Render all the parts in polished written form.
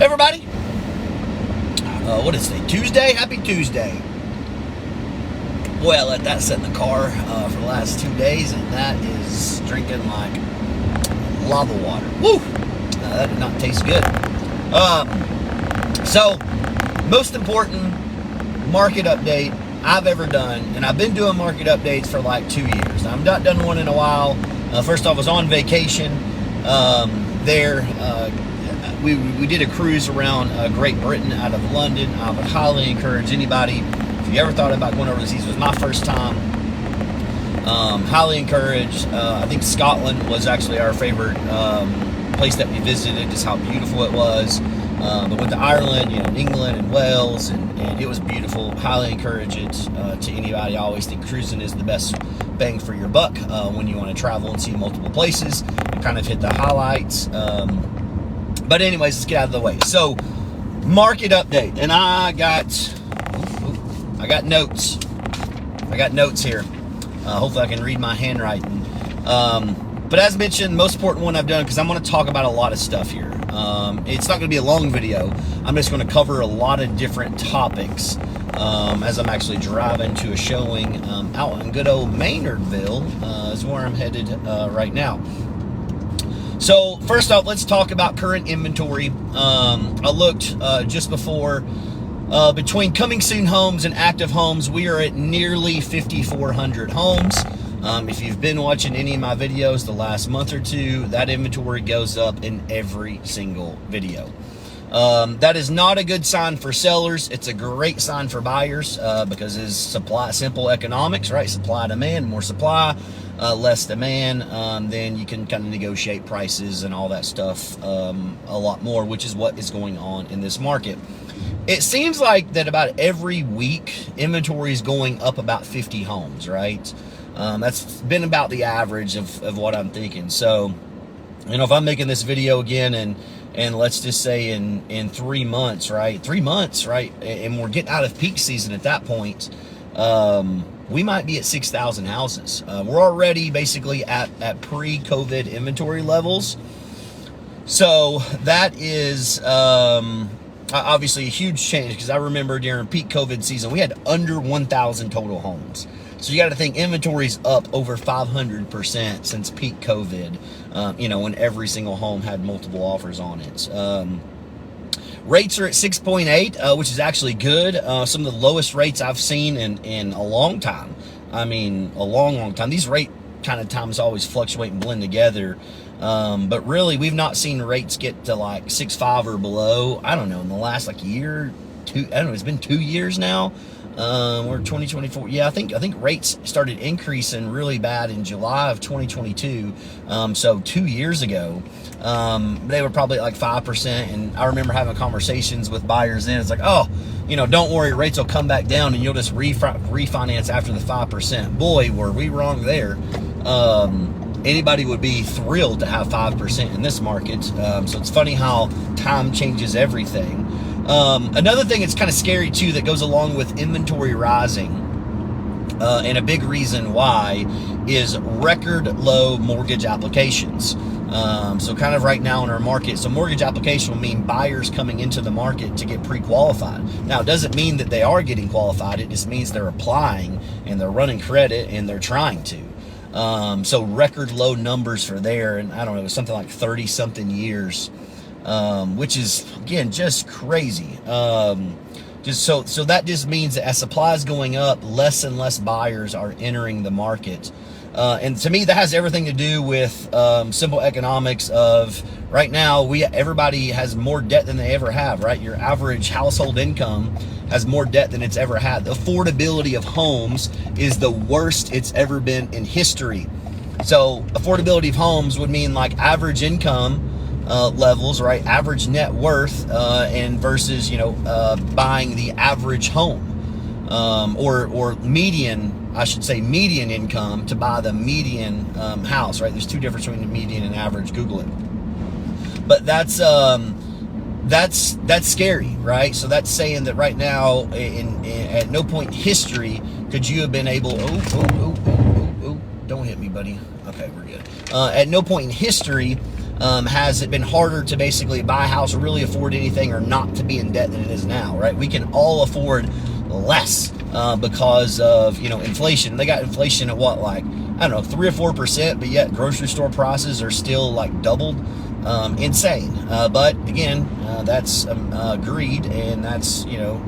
Everybody, what is today? Tuesday? Happy Tuesday. Boy, I let that sit in the car for the last 2 days, and that is drinking like lava water. Woo! That did not taste good. So, most important market update I've ever done, and I've been doing market updates for like 2 years. I've not done one in a while. First off, I was on vacation We did a cruise around Great Britain out of London. I would highly encourage anybody, if you ever thought about going overseas, it was my first time. Highly encourage. I think Scotland was actually our favorite place that we visited, just how beautiful it was. But went to Ireland, England and Wales, and it was beautiful. Highly encourage it to anybody. I always think cruising is the best bang for your buck when you want to travel and see multiple places and kind of hit the highlights. But anyways, let's get out of the way. So, market update, and I got notes. I got notes here. Hopefully I can read my handwriting. But as mentioned, most important one I've done, because I'm going to talk about a lot of stuff here. It's not going to be a long video. I'm just going to cover a lot of different topics as I'm actually driving to a showing out in good old Maynardville is where I'm headed right now. So first off, let's talk about current inventory. I looked just before, between coming soon homes and active homes, we are at nearly 5,400 homes. If you've been watching any of my videos the last month or two, that inventory goes up in every single video. That is not a good sign for sellers. It's a great sign for buyers because it's supply, simple economics, right? Supply, demand, more supply, less demand, then you can kind of negotiate prices and all that stuff a lot more, which is what is going on in this market. It seems like that about every week, inventory is going up about 50 homes, right? That's been about the average of what I'm thinking. So, if I'm making this video again and let's just say in 3 months, right? 3 months, right? And we're getting out of peak season at that point, we might be at 6,000 houses. We're already basically at pre-COVID inventory levels. So that is obviously a huge change, because I remember during peak COVID season, we had under 1,000 total homes. So you got to think inventory's up over 500% since peak COVID, when every single home had multiple offers on it. Rates are at 6.8, which is actually good. Some of the lowest rates I've seen in a long time. I mean, a long time. These rate kind of times always fluctuate and blend together. But really, we've not seen rates get to like 6.5 or below. I don't know, in the last year, two. I don't know. It's been 2 years now. We're 2024. Yeah, I think rates started increasing really bad in July of 2022. So 2 years ago, they were probably at like 5%. And I remember having conversations with buyers then. It's like, oh, don't worry, rates will come back down and you'll just refinance after the 5%. Boy, were we wrong there. Anybody would be thrilled to have 5% in this market. So it's funny how time changes everything. Another thing that's kind of scary too that goes along with inventory rising, and a big reason why, is record low mortgage applications. So kind of right now in our market, so mortgage application will mean buyers coming into the market to get pre-qualified. Now, it doesn't mean that they are getting qualified. It just means they're applying and they're running credit and they're trying to. So record low numbers for there, and I don't know, something like 30 something years. Which is, again, just crazy. So that just means that as supply is going up, less and less buyers are entering the market. And to me, that has everything to do with simple economics of right now, everybody has more debt than they ever have, right? Your average household income has more debt than it's ever had. The affordability of homes is the worst it's ever been in history. So affordability of homes would mean like average income levels, right? Average net worth, and versus, buying the average home, or median, I should say median income to buy the median house, right? There's two differences between the median and average. Google it. But that's scary, right? So that's saying that right now, at no point in history could you have been able. Don't hit me, buddy. Okay, we're good. At no point in history has it been harder to basically buy a house or really afford anything or not to be in debt than it is now, right? We can all afford less because of, you know, inflation. They got inflation at what, like, I don't know, 3 or 4%, but yet grocery store prices are still like doubled. Insane. But again, that's greed, and that's, you know,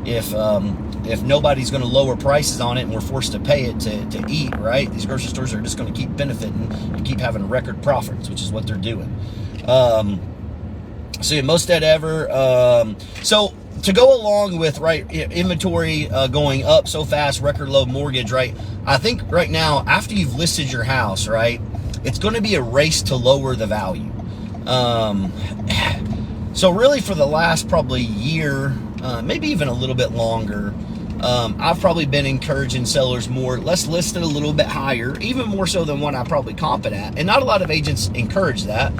if nobody's going to lower prices on it and we're forced to pay it to eat, right? These grocery stores are just going to keep benefiting and keep having record profits, which is what they're doing. So yeah, most debt ever. So to go along with, right, inventory going up so fast, record low mortgage, right? I think right now, after you've listed your house, right, it's going to be a race to lower the value. So really for the last probably year, maybe even a little bit longer, I've probably been encouraging sellers more, let's list it a little bit higher, even more so than what I probably comp it at. And not a lot of agents encourage that.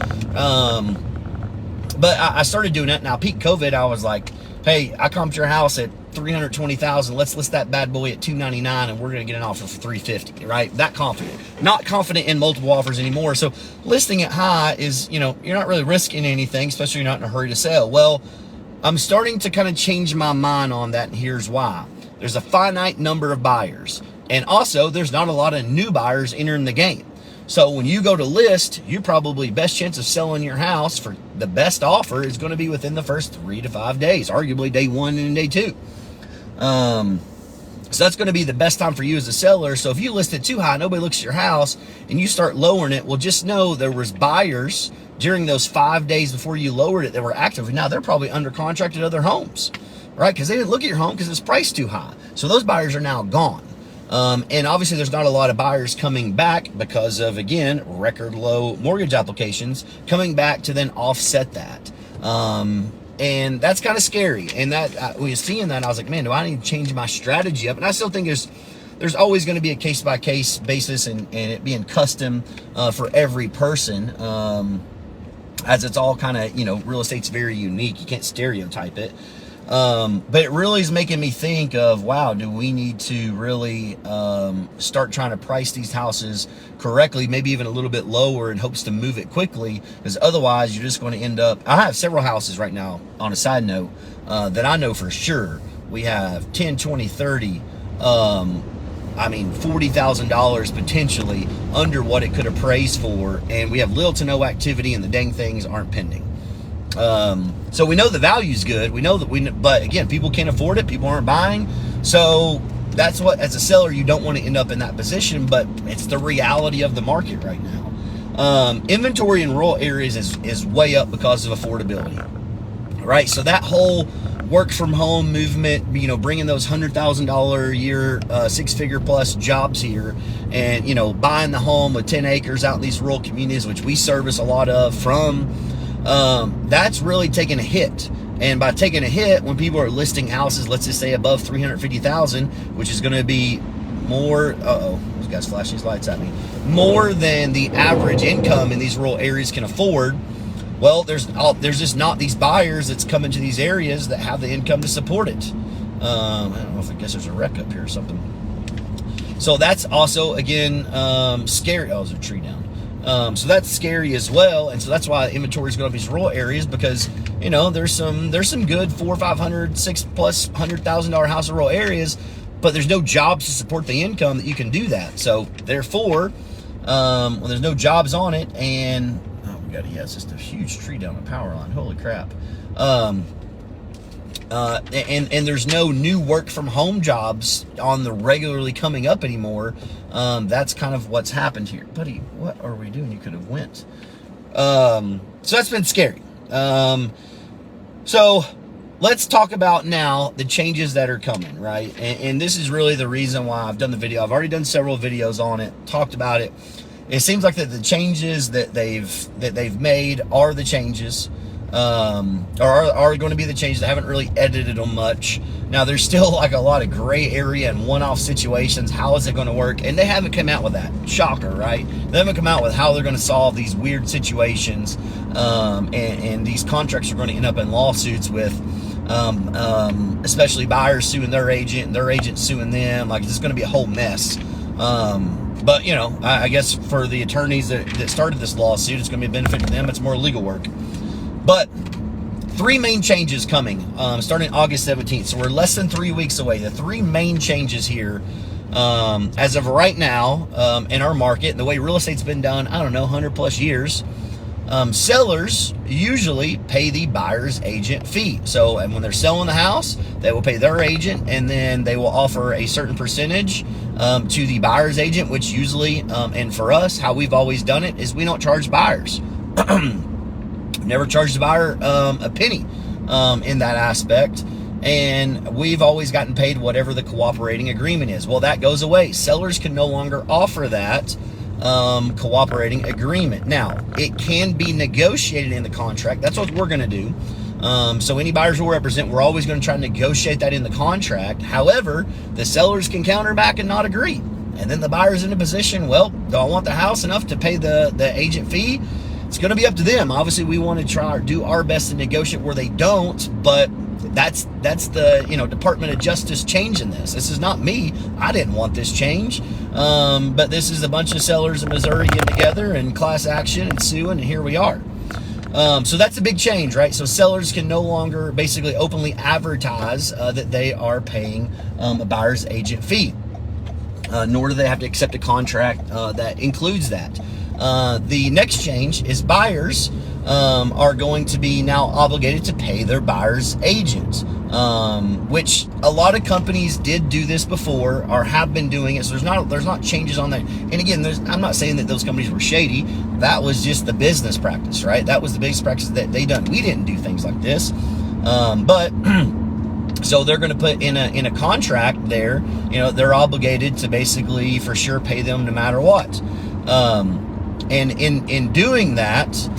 But I started doing it. Now, peak COVID, I was like, hey, I comped your house at $320,000. Let's list that bad boy at $299, and we're going to get an offer for $350, right? That confident. Not confident in multiple offers anymore. So listing it high is, you know, you're not really risking anything, especially you're not in a hurry to sell. Well, I'm starting to kind of change my mind on that, and here's why. There's a finite number of buyers, and also there's not a lot of new buyers entering the game. So when you go to list, you probably best chance of selling your house for the best offer is going to be within the first 3 to 5 days, arguably day 1 and day 2. So that's going to be the best time for you as a seller. So if you list it too high, nobody looks at your house, and you start lowering it, well, just know there was buyers during those 5 days before you lowered it that were active. Now they're probably under contract at other homes, right? Because they didn't look at your home because it's priced too high. So those buyers are now gone. And obviously there's not a lot of buyers coming back because of, again, record low mortgage applications coming back to then offset that. And that's kind of scary. And that when you're seeing that, I was like, man, do I need to change my strategy up? And I still think there's always going to be a case-by-case basis and it being custom for every person, as it's all kind of, you know, real estate's very unique. You can't stereotype it. But it really is making me think of, wow, do we need to really start trying to price these houses correctly, maybe even a little bit lower in hopes to move it quickly, because otherwise you're just going to end up, I have several houses right now, on a side note, that I know for sure we have 10, 20, 30, I mean, $40,000 potentially under what it could appraise for, and we have little to no activity and the dang things aren't pending. So we know the value's good. We know that but again, people can't afford it. People aren't buying. So that's what, as a seller, you don't want to end up in that position, but it's the reality of the market right now. Inventory in rural areas is way up because of affordability, right? So that whole work from home movement, you know, bringing those $100,000 a year, 6-figure plus jobs here, and, you know, buying the home with 10 acres out in these rural communities, which we service a lot of from, that's really taking a hit. And by taking a hit, when people are listing houses, let's just say above 350,000, which is going to be more, this guy's flashing his lights at me, more than the average income in these rural areas can afford. Well, there's just not these buyers that's coming to these areas that have the income to support it. I don't know if I guess there's a wreck up here or something. So that's also, again, scary. Oh, there's a tree down. So that's scary as well, and so that's why inventory is going to these rural areas, because, you know, there's some good $400,000, $500,000, $6+ $100,000 house in rural areas, but there's no jobs to support the income that you can do that. So therefore, when there's no jobs on it, and it's just a huge tree down the power line. Holy crap! And there's no new work from home jobs on the regularly coming up anymore. That's kind of what's happened here. Buddy, what are we doing? You could have went. So that's been scary. So let's talk about now the changes that are coming, right? And this is really the reason why I've done the video. I've already done several videos on it, talked about it. It seems like that the changes that they've made are the changes, or are going to be the changes. They haven't really edited them much. Now, there's still like a lot of gray area and one-off situations. How is it going to work? And they haven't come out with that. Shocker, right? They haven't come out with how they're going to solve these weird situations. And these contracts are going to end up in lawsuits with, especially buyers suing their agent and their agent suing them. Like, it's going to be a whole mess. But, you know, I guess for the attorneys that started this lawsuit, it's going to be a benefit to them. It's more legal work. But 3 main changes coming starting August 17th. So we're less than 3 weeks away. The 3 main changes here as of right now in our market, and the way real estate's been done, I don't know, 100 plus years, sellers usually pay the buyer's agent fee. So and when they're selling the house, they will pay their agent, and then they will offer a certain percentage to the buyer's agent, which usually, and for us, how we've always done it is we don't charge buyers. Never charged the buyer a penny in that aspect. And we've always gotten paid whatever the cooperating agreement is. Well, that goes away. Sellers can no longer offer that cooperating agreement. Now, it can be negotiated in the contract. That's what we're going to do. So any buyers we'll represent, we're always going to try to negotiate that in the contract. However, the sellers can counter back and not agree. And then the buyer's in a position, well, do I want the house enough to pay the agent fee? It's going to be up to them. Obviously, we want to try to do our best to negotiate where they don't, but that's the, you know, Department of Justice changing this. This is not me. I didn't want this change. But this is a bunch of sellers in Missouri getting together and class action and suing, and here we are. So that's a big change, right? So sellers can no longer basically openly advertise that they are paying a buyer's agent fee, nor do they have to accept a contract that includes that. The next change is buyers are going to be now obligated to pay their buyer's agent, which a lot of companies did do this before or have been doing it. So there's not changes on that. And again, I'm not saying that those companies were shady. That was just the business practice, right? That was the business practice that they done. We didn't do things like this, but. So they're going to put in a contract there, you know, they're obligated to basically for sure pay them no matter what. And in doing that,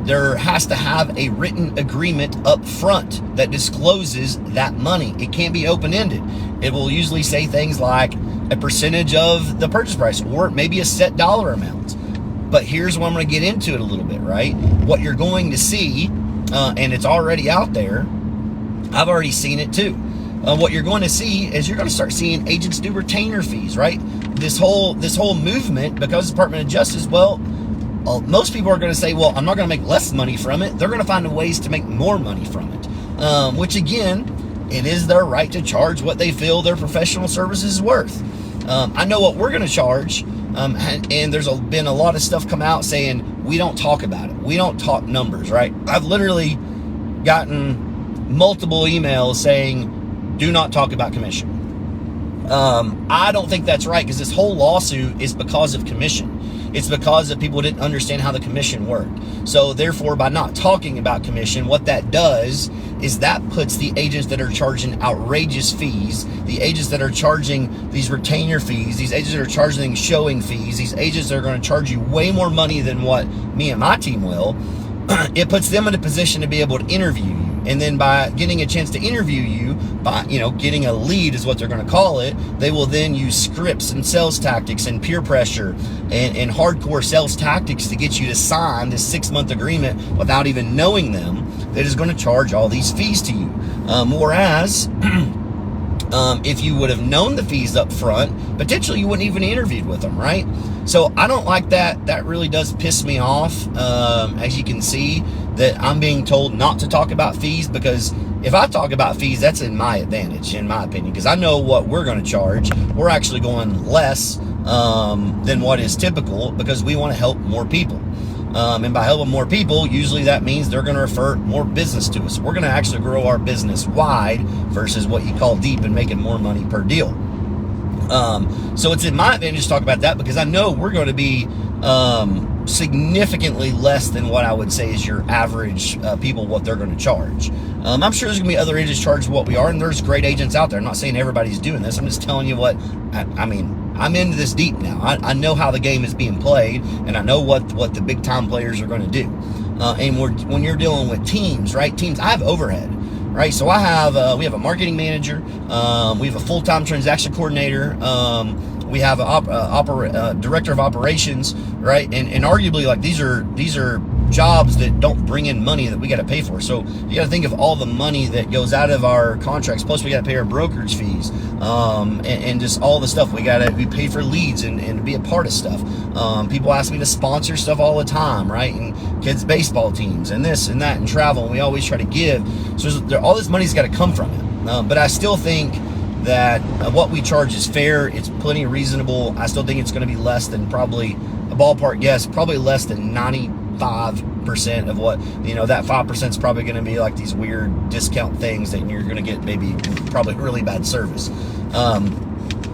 there has to have a written agreement up front that discloses that money. It can't be open-ended. It will usually say things like a percentage of the purchase price or maybe a set dollar amount. But here's where I'm going to get into it a little bit, right? What you're going to see, and it's already out there, I've already seen it too. What you're going to see is you're going to start seeing agents do retainer fees, right? This whole movement, because the Department of Justice, well, most people are going to say, well, I'm not going to make less money from it. They're going to find ways to make more money from it, which again, it is their right to charge what they feel their professional service is worth. I know what we're going to charge, and there's been a lot of stuff come out saying we don't talk about it. We don't talk numbers, right? I've literally gotten multiple emails saying do not talk about commission. I don't think that's right, because this whole lawsuit is because of commission. It's because of people didn't understand how the commission worked. So therefore, by not talking about commission, what that does is that puts the agents that are charging outrageous fees, the agents that are charging these retainer fees, these agents that are charging showing fees, these agents that are going to charge you way more money than what me and my team will, it puts them in a position to be able to interview you. And then by getting a chance to interview you, by, you know, getting a lead is what they're going to call it, they will then use scripts and sales tactics and peer pressure and hardcore sales tactics to get you to sign this 6-month agreement without even knowing them, that is going to charge all these fees to you. Whereas if you would have known the fees up front, potentially you wouldn't even interviewed with them, right? So I don't like that. That really does piss me off. As you can see, that I'm being told not to talk about fees, because if I talk about fees, that's in my advantage, in my opinion, because I know what we're going to charge. We're actually going less than what is typical, because we want to help more people. And by helping more people, usually that means they're going to refer more business to us. We're going to actually grow our business wide versus what you call deep and making more money per deal. So it's in my advantage to talk about that, because I know we're going to be significantly less than what I would say is your average people, what they're going to charge. I'm sure there's going to be other agents charge what we are, and there's great agents out there. I'm not saying everybody's doing this. I'm just telling you what, I mean, I'm into this deep now. I know how the game is being played, and I know what the big time players are going to do. And when you're dealing with teams, right? Teams, I have overhead, right? So we have a marketing manager, we have a full-time transaction coordinator, we have a director of operations, right? And arguably, like, these are jobs that don't bring in money that we got to pay for. So you got to think of all the money that goes out of our contracts. Plus we got to pay our brokerage fees, and just all the stuff we pay for leads and be a part of stuff. People ask me to sponsor stuff all the time, right? And kids baseball teams and this and that and travel. And we always try to give. So all this money's got to come from it. But I still think that what we charge is fair. It's plenty reasonable. I still think it's going to be less than, probably a ballpark guess, probably less than 95% of what, that 5% is probably going to be like these weird discount things that you're going to get, maybe probably really bad service.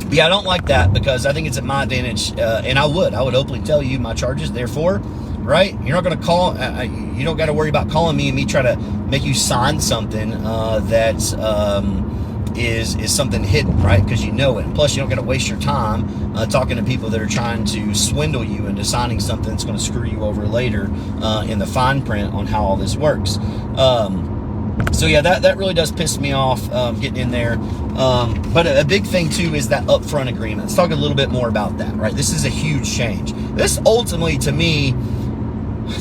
Yeah, I don't like that, because I think it's at my advantage, and I would openly tell you my charges. Therefore, right, you're not going to call, you don't got to worry about calling me and me try to make you sign something that is something hidden, right? Because you know it. And plus, you don't got to waste your time talking to people that are trying to swindle you into signing something that's going to screw you over later in the fine print on how all this works. So yeah, that really does piss me off getting in there. But a big thing too is that upfront agreement. Let's talk a little bit more about that, right? This is a huge change. This ultimately, to me,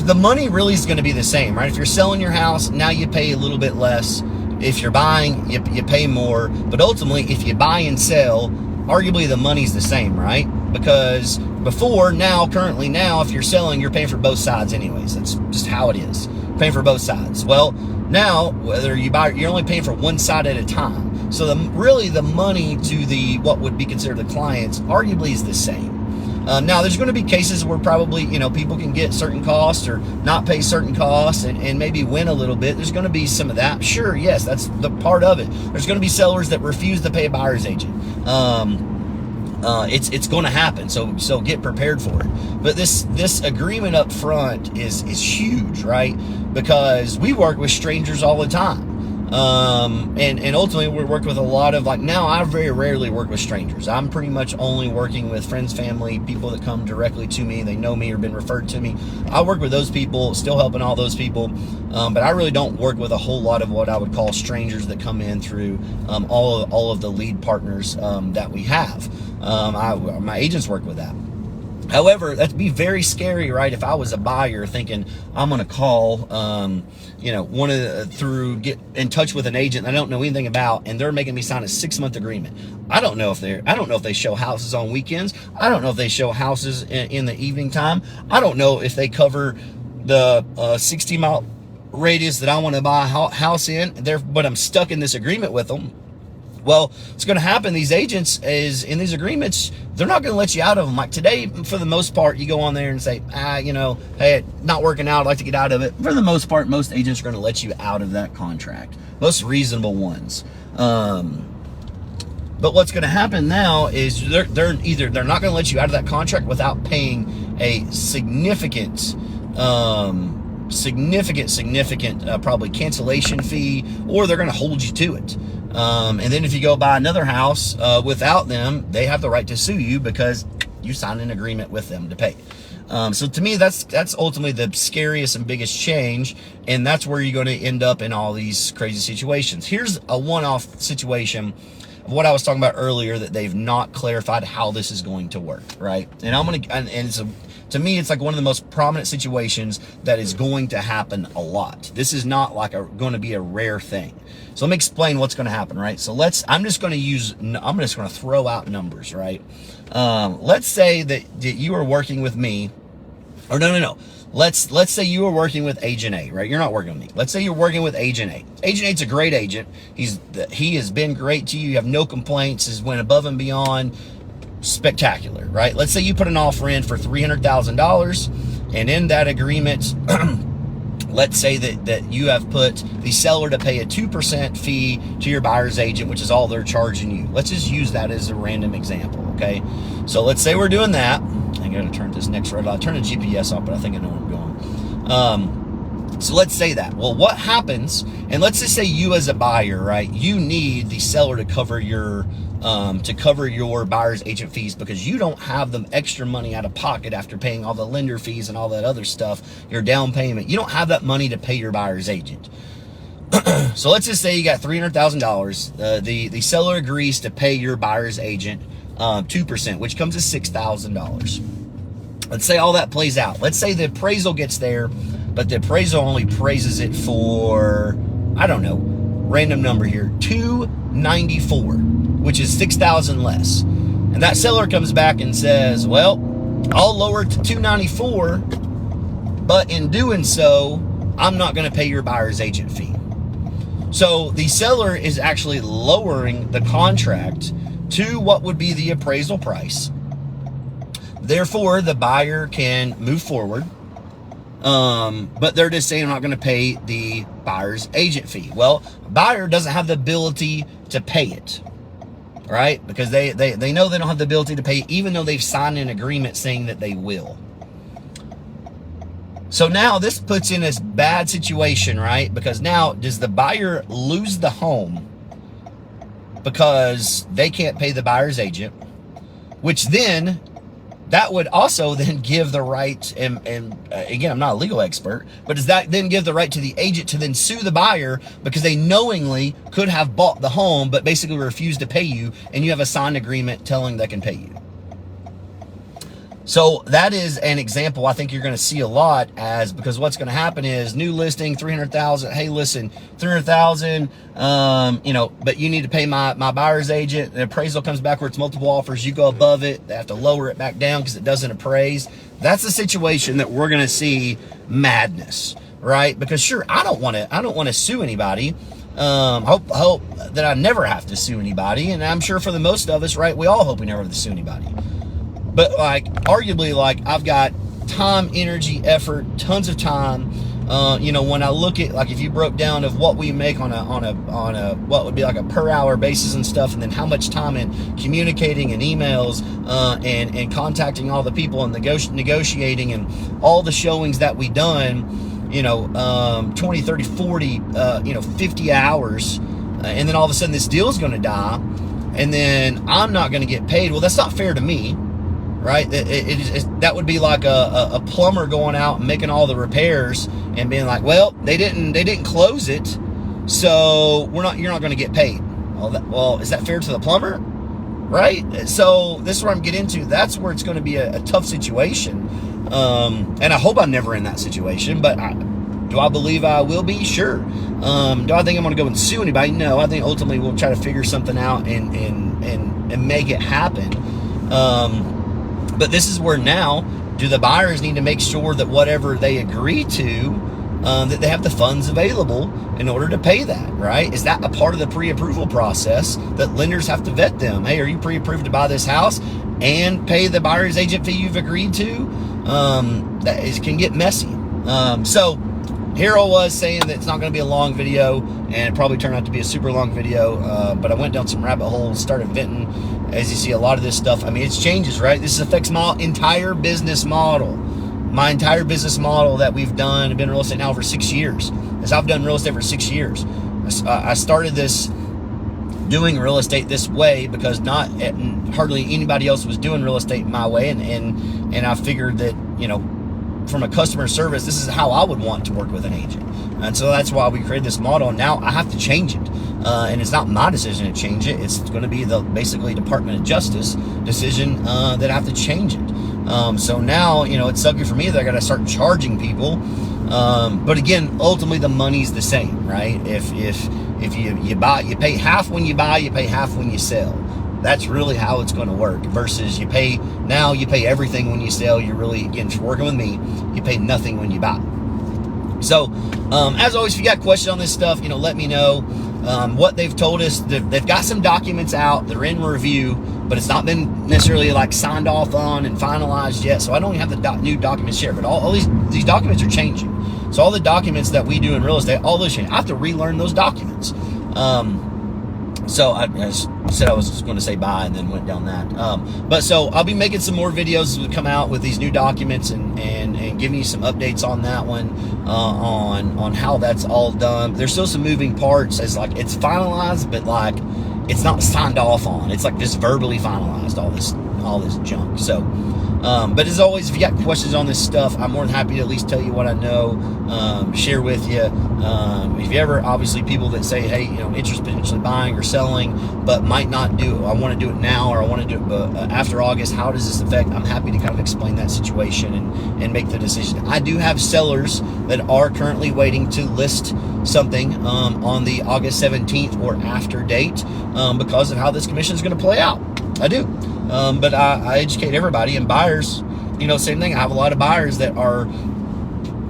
the money really is going to be the same, right? If you're selling your house, now you pay a little bit less. If you're buying, you pay more. But ultimately, if you buy and sell, arguably the money's the same, right? Because currently now, if you're selling, you're paying for both sides anyways. That's just how it is. Paying for both sides. Well, now, whether you buy, you're only paying for one side at a time. So really the money to what would be considered the clients arguably is the same. Now, there's going to be cases where probably, people can get certain costs or not pay certain costs and maybe win a little bit. There's going to be some of that. Sure, yes, that's the part of it. There's going to be sellers that refuse to pay a buyer's agent. It's going to happen, so get prepared for it. But this agreement up front is huge, right? Because we work with strangers all the time. And ultimately we work with a lot of, now I very rarely work with strangers. I'm pretty much only working with friends, family, people that come directly to me. They know me or been referred to me. I work with those people, still helping all those people. But I really don't work with a whole lot of what I would call strangers that come in through, all of the lead partners, that we have. My agents work with that. However, that'd be very scary, right? If I was a buyer thinking I'm going to call, get in touch with an agent I don't know anything about, and they're making me sign a 6-month agreement. I don't know if they show houses on weekends. I don't know if they show houses in the evening time. I don't know if they cover the 60-mile radius that I want to buy a house in. But I'm stuck in this agreement with them. Well, what's going to happen, these agents, is in these agreements, they're not going to let you out of them. Like today, for the most part, you go on there and say, hey, not working out, I'd like to get out of it. For the most part, most agents are going to let you out of that contract. Most reasonable ones. But what's going to happen now is they're not going to let you out of that contract without paying a significant probably cancellation fee, or they're going to hold you to it. And then if you go buy another house without them, they have the right to sue you because you signed an agreement with them to pay. So to me, that's ultimately the scariest and biggest change, and that's where you're going to end up in all these crazy situations. Here's a one-off situation of what I was talking about earlier, that they've not clarified how this is going to work, right? And to me, it's like one of the most prominent situations that is going to happen a lot. This is not like going to be a rare thing. So let me explain what's going to happen, right? So I'm just going to throw out numbers, right? Let's say that you are working with me, or no. Let's say you are working with Agent A, right? You're not working with me. Let's say you're working with Agent A. Agent A's a great agent. He has been great to you. You have no complaints. Has went above and beyond. Spectacular, right? Let's say you put an offer in for $300,000, and in that agreement, let's say that you have put the seller to pay a 2% fee to your buyer's agent, which is all they're charging you. Let's just use that as a random example, okay? So let's say we're doing that. I gotta turn this next red light. Turn the GPS off, but I think I know where I'm going. So let's say that. Well, what happens, and let's just say you as a buyer, right, you need the seller to cover your buyer's agent fees because you don't have the extra money out of pocket after paying all the lender fees and all that other stuff, your down payment. You don't have that money to pay your buyer's agent. So let's just say you got $300,000. The seller agrees to pay your buyer's agent 2%, which comes to $6,000. Let's say all that plays out. Let's say the appraisal gets there but the appraisal only praises it for, I don't know, random number here, $294, which is $6,000 less. And that seller comes back and says, well, I'll lower it to $294, but in doing so, I'm not going to pay your buyer's agent fee. So the seller is actually lowering the contract to what would be the appraisal price. Therefore, the buyer can move forward. But they're just saying, I'm not going to pay the buyer's agent fee. Well, a buyer doesn't have the ability to pay it, right? Because they know they don't have the ability to pay it, even though they've signed an agreement saying that they will. So now this puts in this bad situation, right? Because now, does the buyer lose the home because they can't pay the buyer's agent? Which then, that would also then give the right, and again, I'm not a legal expert, but does that then give the right to the agent to then sue the buyer because they knowingly could have bought the home but basically refused to pay you, and you have a signed agreement telling they can pay you? So that is an example I think you're going to see a lot, as because what's going to happen is new listing, 300,000. Hey, listen, 300,000, you know, but you need to pay my buyer's agent. The appraisal comes back where it's multiple offers. You go above it, they have to lower it back down because it doesn't appraise. That's the situation that we're going to see madness, right? Because sure, I don't want to sue anybody. Hope that I never have to sue anybody. And I'm sure for the most of us, right, we all hope we never have to sue anybody. But like, arguably, like, I've got time, energy, effort, tons of time. You know, when I look at, like, if you broke down of what we make on a what would be like a per hour basis and stuff, and then how much time in communicating and emails, and contacting all the people and negotiating and all the showings that we done, you know, 20, 30, 40, you know, 50 hours, and then all of a sudden this deal's going to die, and then I'm not going to get paid. Well, that's not fair to me. Right, that would be like a plumber going out and making all the repairs and being like, well, they didn't close it, so you're not going to get paid. Well, is that fair to the plumber? Right. So this is where I'm getting into. That's where it's going to be a tough situation, and I hope I'm never in that situation. But do I believe I will be? Sure. Do I think I'm going to go and sue anybody? No. I think ultimately we'll try to figure something out and make it happen. But this is where now, do the buyers need to make sure that whatever they agree to, that they have the funds available in order to pay that, right? Is that a part of the pre-approval process that lenders have to vet them? Hey, are you pre-approved to buy this house and pay the buyer's agent fee you've agreed to? It can get messy. So here I was saying that it's not going to be a long video, and it probably turned out to be a super long video, but I went down some rabbit holes, started venting. As you see, a lot of this stuff, I mean, it's changes, right? This affects my entire business model. My entire business model that we've done. I've been in real estate now for 6 years. As I've done real estate for 6 years. I started this doing real estate this way because hardly anybody else was doing real estate my way, and I figured that, you know, from a customer service, this is how I would want to work with an agent. And so that's why we created this model, and now I have to change it. And it's not my decision to change it. It's going to be the basically Department of Justice decision that I have to change it. So now, you know, it's sucky for me that I got to start charging people. But again, ultimately the money's the same, right? If you buy, you pay half when you buy, you pay half when you sell. That's really how it's going to work. Versus you pay everything when you sell. You're really, again, if you're working with me, you pay nothing when you buy. So, as always, if you got questions on this stuff, you know, let me know. What they've told us, they've got some documents out, they're in review, but it's not been necessarily like signed off on and finalized yet. So I don't even have the new documents shared, but all these documents are changing. So all the documents that we do in real estate, all those change. I have to relearn those documents. So I said I was going to say bye and then went down that. But so I'll be making some more videos as we come out with these new documents and giving you some updates on that one, on how that's all done. There's still some moving parts as like it's finalized, but like it's not signed off on. It's like just verbally finalized, all this junk. So But as always, if you got questions on this stuff, I'm more than happy to at least tell you what I know, share with you. If you ever, obviously, people that say, hey, interest potentially buying or selling, but might not do it. I want to do it now, or I want to do it after August. How does this affect? I'm happy to kind of explain that situation and make the decision. I do have sellers that are currently waiting to list something on the August 17th or after date because of how this commission is going to play out. I do. But I educate everybody, and buyers, same thing. I have a lot of buyers that are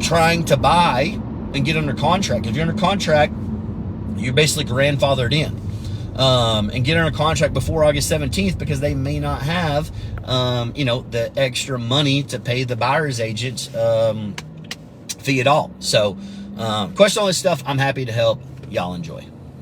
trying to buy and get under contract. If you're under contract, you're basically grandfathered in. And get under contract before August 17th because they may not have, the extra money to pay the buyer's agent fee at all. So, question on this stuff, I'm happy to help. Y'all enjoy.